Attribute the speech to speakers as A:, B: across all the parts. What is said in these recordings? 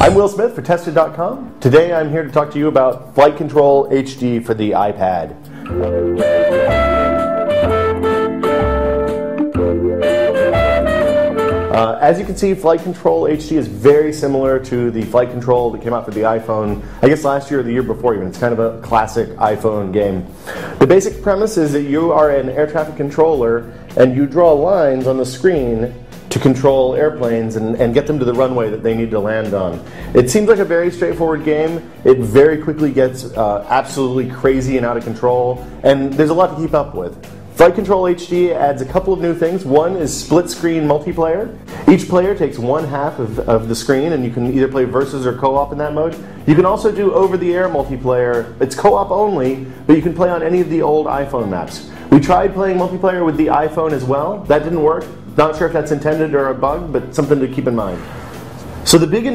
A: I'm Will Smith for Tested.com. Today I'm here to talk to you about Flight Control HD for the iPad. As you can see, Flight Control HD is very similar to the Flight Control that came out for the iPhone, I guess last year or the year before even. It's kind of a classic iPhone game. The basic premise is that you are an air traffic controller and you draw lines on the screen to control airplanes and get them to the runway that they need to land on. It seems like a very straightforward game. It very quickly gets absolutely crazy and out of control, and there's a lot to keep up with. Flight Control HD adds a couple of new things. One is split screen multiplayer. Each player takes one half of the screen, and you can either play versus or co-op in that mode. You can also do over-the-air multiplayer. It's co-op only, but you can play on any of the old iPhone maps. We tried playing multiplayer with the iPhone as well. That didn't work. Not sure if that's intended or a bug, but something to keep in mind. So the big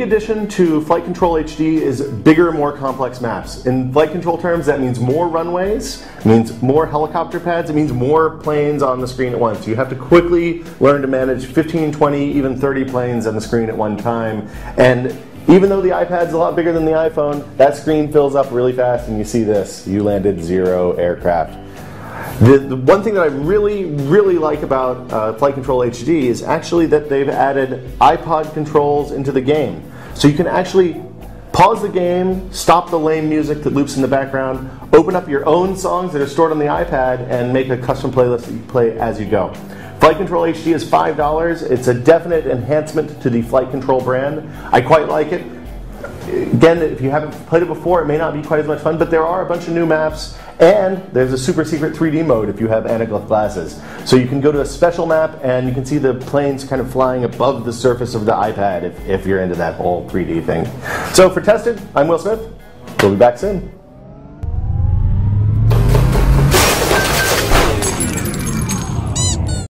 A: addition to Flight Control HD is bigger, more complex maps. In flight control terms, that means more runways, it means more helicopter pads, it means more planes on the screen at once. You have to quickly learn to manage 15, 20, even 30 planes on the screen at one time. And even though the iPad's a lot bigger than the iPhone, that screen fills up really fast and you see this. You landed 0 aircraft. The one thing that I really like about Flight Control HD is actually that they've added iPod controls into the game. So you can actually pause the game, stop the lame music that loops in the background, open up your own songs that are stored on the iPad, and make a custom playlist that you play as you go. Flight Control HD is $5. It's a definite enhancement to the Flight Control brand. I quite like it. Again, if you haven't played it before, it may not be quite as much fun, but there are a bunch of new maps, and there's a super secret 3D mode if you have anaglyph glasses. So you can go to a special map, and you can see the planes kind of flying above the surface of the iPad if you're into that whole 3D thing. So for Tested, I'm Will Smith. We'll be back soon.